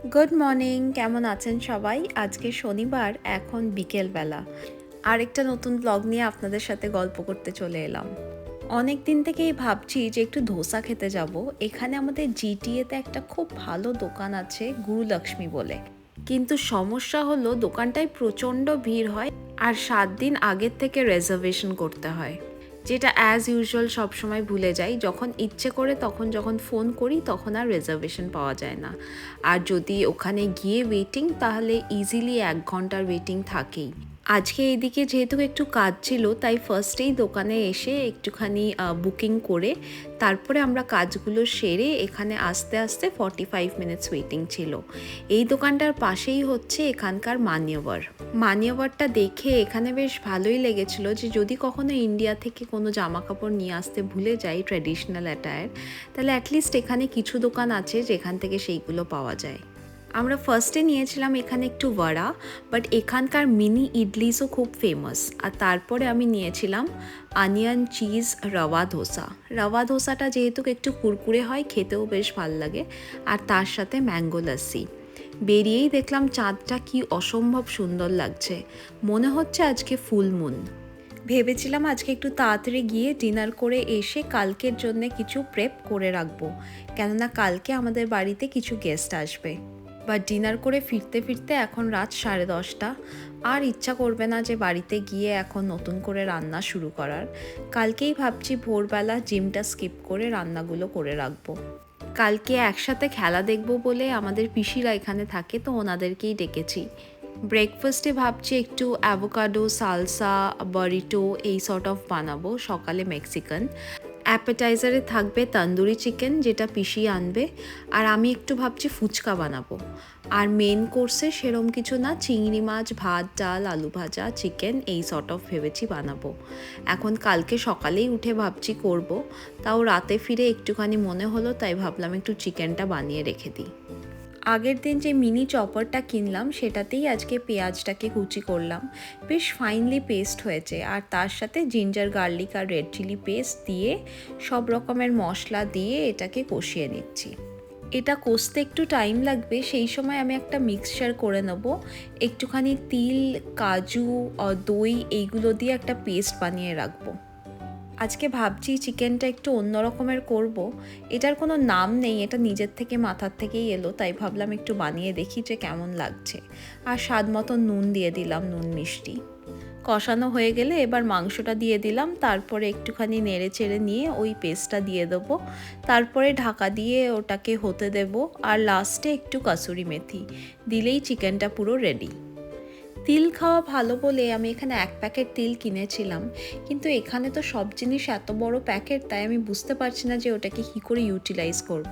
Good morning, কেমন আছেন সবাই? আজকে শনিবার, এখন বিকেলবেলা। আরেকটা নতুন ব্লগ নিয়ে আপনাদের সাথে গল্প করতে চলে এলাম। অনেক দিন থেকেই ভাবছি যে একটু ধোসা খেতে যাব। এখানে আমাদের জিটিএতে একটা খুব ভালো দোকান আছে, গুরুলক্ষ্মী বলে। কিন্তু সমস্যা হলো দোকানটায় প্রচণ্ড ভিড় হয় আর 7 দিন আগের থেকে রিজার্ভেশন করতে হয়, যেটা অ্যাজ ইউজুয়াল সবসময় ভুলে যাই। যখন ইচ্ছে করে যখন ফোন করি তখন আর রিজার্ভেশন পাওয়া যায় না। আর যদি ওখানে গিয়ে ওয়েটিং, তাহলে ইজিলি 1 ঘন্টার ওয়েটিং থাকেই। আজকে এইদিকে যেহেতু একটু কাজ ছিল, তাই ফার্স্টেই দোকানে এসে একটুখানি বুকিং করে তারপরে আমরা কাজগুলো সেরে এখানে আসতে আসতে 45 মিনিটস ওয়েটিং ছিল। এই দোকানটার পাশেই হচ্ছে এখানকার মানিয়াওয়ারটা দেখে এখানে বেশ ভালোই লেগেছিল যে যদি কখনো ইন্ডিয়া থেকে কোনো জামা কাপড় নিয়ে আসতে ভুলে যাই ট্র্যাডিশনাল অ্যাটায়ার, তাহলে অ্যাটলিস্ট এখানে কিছু দোকান আছে যেখান থেকে সেইগুলো পাওয়া যায়। আমরা ফার্স্টে নিয়েছিলাম এখানে একটু বড়া, বাট এখানকার মিনি ইডলিসও খুব ফেমাস। আর তারপরে আমি নিয়েছিলাম অনিয়ন চিজ রওয়া ধোসাটা যেহেতু একটু কুরকুরে হয়, খেতেও বেশ ভাল লাগে। আর তার সাথে ম্যাঙ্গো লাস্সি। বেরিয়েই দেখলাম চাঁদটা কি অসম্ভব সুন্দর লাগছে, মনে হচ্ছে আজকে ফুল মুন। ভেবেছিলাম আজকে একটু তাড়াতাড়ি গিয়ে ডিনার করে এসে কালকের জন্য কিছু প্রেপ করে রাখবো, কেননা কালকে আমাদের বাড়িতে কিছু গেস্ট আসবে। বা ডিনার করে ফিরতে ফিরতে এখন রাত 10:30। আর ইচ্ছা করবে না যে বাড়িতে গিয়ে এখন নতুন করে রান্না শুরু করার। কালকেই ভাবছি ভোরবেলা জিমটা স্কিপ করে রান্নাগুলো করে রাখবো। কালকে একসাথে খেলা দেখবো বলে আমাদের পিসিরা এখানে থাকে, তো ওনাদেরকেই ডেকেছি। ব্রেকফাস্টে ভাবছি একটু অ্যাভোকাডো সালসা বারিটো এই সর্ট অফ বানাবো, সকালে মেক্সিকান। অ্যাপেটাইজারে থাকবে তন্দুরি চিকেন, যেটা পিসি আনবে। আর আমি একটু ভাবছি ফুচকা বানাবো। আর মেন কোর্সে সেরম কিছু না, চিংড়ি মাছ, ভাত, ডাল, আলু ভাজা, চিকেন এই সর্ট অফ ভেবেছি বানাবো। এখন কালকে সকালেই উঠে ভাবছি করব, তাও রাতে ফিরে একটুখানি মনে হলো, তাই ভাবলাম একটু চিকেনটা বানিয়ে রেখে দিই। আগের দিন যে মিনি চপারটা কিনলাম সেটাতেই আজকে পেঁয়াজটাকে কুচি করলাম, বেশ ফাইনলি পেস্ট হয়েছে। আর তার সাথে জিঞ্জার গার্লিক আর রেড চিলি পেস্ট দিয়ে সব রকমের মশলা দিয়ে এটাকে কষিয়ে নিচ্ছি। এটা কষতে একটু টাইম লাগবে, সেই সময় আমি একটা মিক্সচার করে নেব। একটুখানি তিল, কাজু, দই এইগুলো দিয়ে একটা পেস্ট বানিয়ে রাখবো। আজকে ভাবছি চিকেনটা একটু অন্য রকমের করব। এটার কোনো নাম নেই, এটা নিজের থেকে মাথার থেকেই এলো, তাই ভাবলাম একটু বানিয়ে দেখি যে কেমন লাগছে। আর স্বাদ মতো নুন দিয়ে দিলাম, নুন মিষ্টি। কষানো হয়ে গেলে এবার মাংসটা দিয়ে দিলাম, তারপরে একটুখানি নেড়ে চেড়ে নিয়ে ওই পেস্টটা দিয়ে দেবো। তারপরে ঢাকা দিয়ে ওটাকে হতে দেব। আর লাস্টে একটু কাসুরি মেথি দিলেই চিকেনটা পুরো রেডি। তিল খাওয়া ভালো বলে আমি এখানে 1 প্যাকেট তিল কিনেছিলাম, কিন্তু এখানে তো সব জিনিস এত বড় প্যাকেট, তাই আমি বুঝতে পারছি না যে ওটাকে কী করে ইউটিলাইজ করব।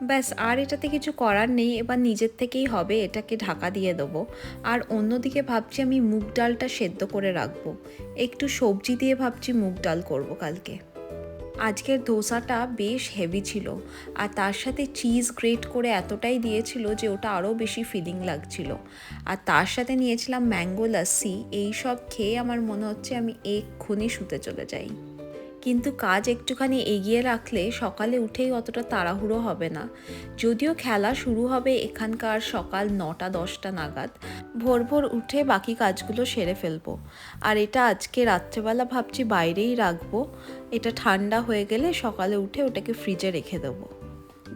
ব্যাস, আর এটাতে কিছু করার নেই, এবার নিজের থেকেই হবে, এটাকে ঢাকা দিয়ে দেবো। আর অন্যদিকে ভাবছি আমি মুগ ডালটা সেদ্ধ করে রাখবো। একটু সবজি দিয়ে ভাবছি মুগ ডাল করবো কালকে। আজকের ধোসাটা বেশ হেভি ছিল, আর তার সাথে চিজ গ্রেট করে এতটাই দিয়েছিল যে ওটা আরও বেশি ফিলিং লাগছিল। আর তার সাথে নিয়েছিলাম ম্যাঙ্গো লাস্সি। এই সব খেয়ে আমার মনে হচ্ছে আমি এক্ষুনি শুতে চলে যাই। কিন্তু কাজ একটুখানি এগিয়ে রাখলে সকালে উঠেই অতটা তাড়াহুড়ো হবে না। যদিও খেলা শুরু হবে এখানকার সকাল 9টা-10টা নাগাদ। ভোর ভোর উঠে বাকি কাজগুলো সেরে ফেলবো। আর এটা আজকে রাত্রেবেলা ভাবছি বাইরেই রাখবো। এটা ঠান্ডা হয়ে গেলে সকালে উঠে ওটাকে ফ্রিজে রেখে দেবো।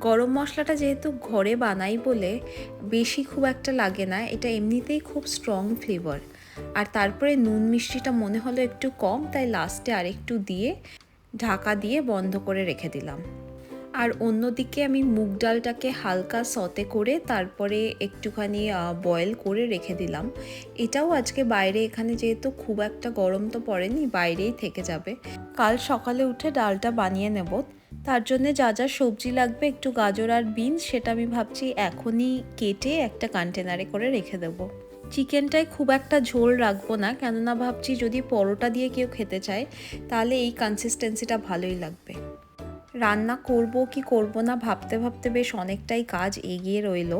গরম মশলাটা যেহেতু ঘরে বানাই বলে বেশি খুব একটা লাগে না, এটা এমনিতেই খুব স্ট্রং ফ্লেভার। আর তারপরে নুন মিষ্টিটা মনে হলো একটু কম, তাই লাস্টে আরেকটু দিয়ে ঢাকা দিয়ে বন্ধ করে রেখে দিলাম। আর অন্যদিকে আমি মুগ ডালটাকে হালকা সতে করে তারপরে একটুখানি বয়েল করে রেখে দিলাম। এটাও আজকে বাইরে, এখানে যেহেতু খুব একটা গরম তো পড়েনি, বাইরেই থেকে যাবে। কাল সকালে উঠে ডালটা বানিয়ে নেব। তার জন্যে যা যা সবজি লাগবে, একটু গাজর আর বিনস, সেটা আমি ভাবছি এখনই কেটে একটা কন্টেনারে করে রেখে দেবো। চিকেনটায় খুব একটা ঝোল রাখবো না, কেননা ভাবছি যদি পরোটা দিয়ে কেউ খেতে চায় তাহলে এই কনসিস্টেন্সিটা ভালোই লাগবে। রান্না করব কি করব না ভাবতে ভাবতে বেশ অনেকটাই কাজ এগিয়ে রইলো।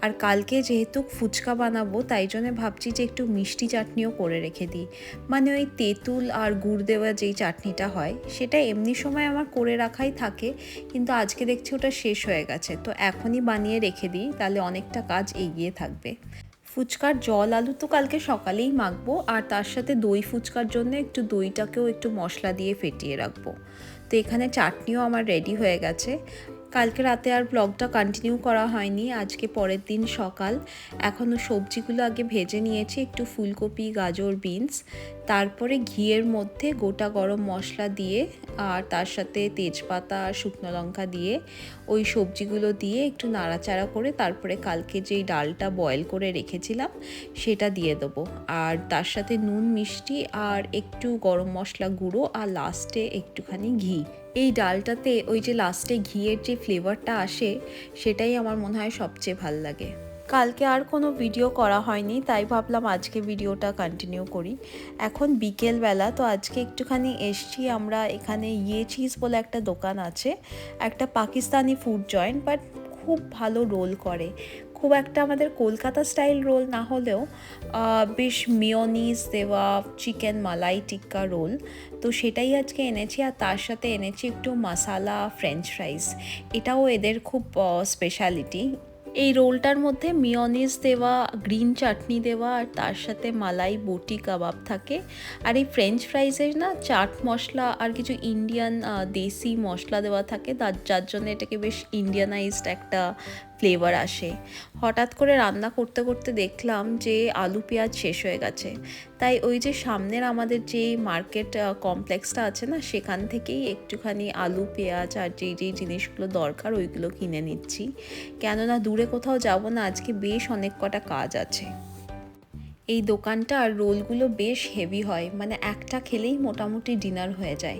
আর কালকে যেহেতু ফুচকা বানাবো তাই জন্য ভাবছি যে একটু মিষ্টি চাটনিও করে রেখে দিই। মানে ওই তেঁতুল আর গুড় দেওয়া যেই চাটনিটা হয় সেটা এমনি সময় আমার করে রাখাই থাকে, কিন্তু আজকে দেখছি ওটা শেষ হয়ে গেছে, তো এখনই বানিয়ে রেখে দিই, তাহলে অনেকটা কাজ এগিয়ে থাকবে। ফুচকার জল আলু তো কালকে সকালেই মাখবো, আর তার সাথে দই ফুচকার জন্য একটু দইটাকেও একটু মশলা দিয়ে ফেটিয়ে রাখবো। তো এখানে চাটনিও আমার রেডি হয়ে গেছে। কালকে রাতে আর ব্লগটা কন্টিনিউ করা হয়নি, আজকে পরের দিন সকাল। এখনও সবজিগুলো আগে ভেজে নিয়েছি, একটু ফুলকপি, গাজর, বিনস, তারপরে ঘিয়ের মধ্যে গোটা গরম মশলা দিয়ে আর তার সাথে তেজপাতা আর শুকনো লঙ্কা দিয়ে ওই সবজিগুলো দিয়ে একটু নাড়াচাড়া করে তারপরে কালকে যেই ডালটা বয়েল করে রেখেছিলাম সেটা দিয়ে দেবো, আর তার সাথে নুন, মিষ্টি আর একটু গরম মশলা গুঁড়ো আর লাস্টে একটুখানি ঘি। এই ডালটাতে ওই যে লাস্টে ঘিয়ের যে ফ্লেভারটা আসে সেটাই আমার মনে হয় সবচেয়ে ভাল লাগে। কালকে আর কোনো ভিডিও করা হয়নি, তাই ভাবলাম আজকে ভিডিওটা কন্টিনিউ করি। এখন বিকেলবেলা, তো আজকে একটুখানি এসছি আমরা এখানে চিজ বলে একটা দোকান আছে, একটা পাকিস্তানি ফুড জয়েন্ট, বাট খুব ভালো রোল করে। খুব একটা আমাদের কলকাতা স্টাইল রোল না হলেও বেশ মেয়োনিজ দেওয়া চিকেন মালাই টিক্কা রোল, তো সেটাই আজকে এনেছি। আর তার সাথে এনেছি একটু মশালা ফ্রেঞ্চ ফ্রাইস, এটাও এদের খুব স্পেশালিটি। এই রোলটার মধ্যে মেয়োনিজ দেওয়া, গ্রিন চাটনি দেওয়া আর তার সাথে মালাই বটি কাবাব থাকে। আর এই ফ্রেঞ্চ ফ্রাইসের না চাট মশলা আর কিছু ইন্ডিয়ান দেশি মশলা দেওয়া থাকে, যার জন্য এটাকে বেশ ইন্ডিয়ানাইজড একটা ফ্লেভার আসে। হঠাৎ করে রান্না করতে করতে দেখলাম যে আলু পেঁয়াজ শেষ হয়ে গেছে, তাই ওই যে সামনের আমাদের যে মার্কেট কমপ্লেক্সটা আছে না, সেখান থেকেই একটুখানি আলু পেঁয়াজ আর যেই যেই জিনিসগুলো দরকার ওইগুলো কিনে নিচ্ছি, কেননা দূরে কোথাও যাব না, আজকে বেশ অনেক কটা কাজ আছে। এই দোকানটা আর রোলগুলো বেশ হেভি হয়, মানে একটা খেলেই মোটামুটি ডিনার হয়ে যায়।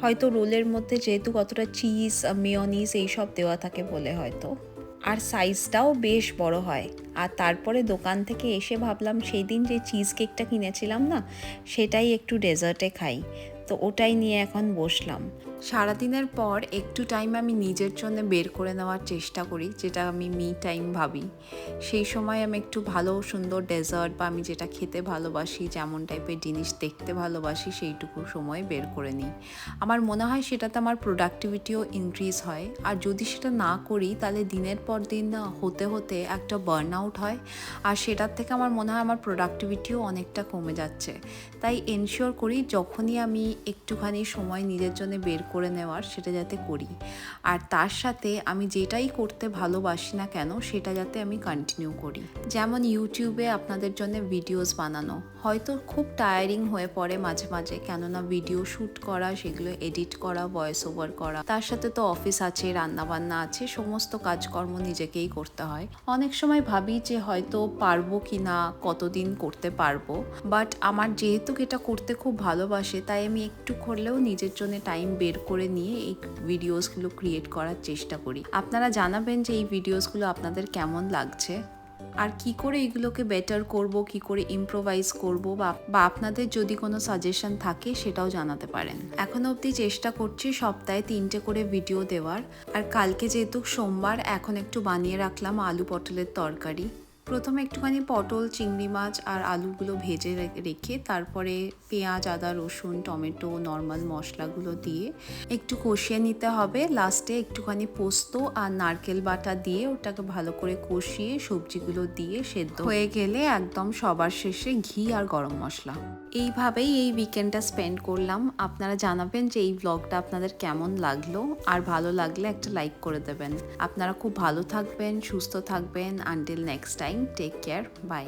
হয়তো রোলের মধ্যে যেহেতু কতটা চিজ, মেয়োনিজ এইসব দেওয়া থাকে বলে হয়তো, আর সাইজটাও বেশ বড় হয়। আর তারপরে দোকান থেকে এসে ভাবলাম সেই দিন যে চিজ কেকটা কিনেছিলাম না, সেটাই একটু ডেজার্টে খাই, তো ওটাই নিয়ে এখন বসলাম। সারাদিনের পর একটু টাইম আমি নিজের জন্য বের করে নেওয়ার চেষ্টা করি, যেটা আমি মি টাইম ভাবি। সেই সময় আমি একটু ভালো সুন্দর ডেজার্ট বা আমি যেটা খেতে ভালোবাসি, যেমন টাইপের জিনিস দেখতে ভালোবাসি, সেইটুকু সময় বের করে নিই। আমার মনে হয় সেটাতে আমার প্রোডাক্টিভিটিও ইনক্রিজ হয়। আর যদি সেটা না করি তাহলে দিনের পর দিন হতে হতে একটা বার্ন আউট হয়, আর সেটার থেকে আমার মনে হয় আমার প্রোডাক্টিভিটিও অনেকটা কমে যাচ্ছে। তাই এনশিওর করি যখনই আমি একটুখানি সময় নিজের জন্য বের করে নেওয়ার, সেটা যাতে করি। আর তার সাথে আমি যেটাই করতে ভালোবাসি না কেন সেটা যাতে আমি কন্টিনিউ করি। যেমন ইউটিউবে আপনাদের জন্য ভিডিওস বানানো হয়তো খুব টায়ারিং হয়ে পড়ে মাঝে মাঝে, কেননা ভিডিও শ্যুট করা, সেগুলো এডিট করা, ভয়েস ওভার করা, তার সাথে তো অফিস আছে, রান্নাবান্না আছে, সমস্ত কাজকর্ম নিজেকেই করতে হয়। অনেক সময় ভাবি যে হয়তো পারবো কি না, কতদিন করতে পারবো, বাট আমার যেহেতু এটা করতে খুব ভালোবাসে, তাই আমি একটু করলেও নিজের জন্য টাইম বের করে নিয়ে এই ভিডিওসগুলো ক্রিয়েট করার চেষ্টা করি। আপনারা জানাবেন যে এই ভিডিওসগুলো আপনাদের কেমন লাগছে, আর কি করে এগুলোকে বেটার করব, কি করে ইমপ্রোভাইজ করব, বা আপনাদের যদি কোনো সাজেশন থাকে সেটাও জানাতে পারেন। এখনো অবধি চেষ্টা করছি সপ্তাহে 3টে করে ভিডিও দেওয়ার। আর কালকে যেহেতু সোমবার, এখন একটু বানিয়ে রাখলাম আলু পটলের তরকারি। প্রথমে একটুখানি পটল, চিংড়ি মাছ আর আলুগুলো ভেজে রেখে তারপরে পেঁয়াজ, আদা, রসুন, টমেটো, নর্মাল মশলাগুলো দিয়ে একটু কষিয়ে নিতে হবে। লাস্টে একটুখানি পোস্ত আর নারকেল বাটা দিয়ে ওটাকে ভালো করে কষিয়ে সবজিগুলো দিয়ে সেদ্ধ হয়ে গেলে একদম সবার শেষে ঘি আর গরম মশলা। এইভাবেই এই উইকেন্ডটা স্পেন্ড করলাম। আপনারা জানাবেন যে এই ব্লগটা আপনাদের কেমন লাগলো, আর ভালো লাগলে একটা লাইক করে দেবেন। আপনারা খুব ভালো থাকবেন, সুস্থ থাকবেন। Until next time, take care, by.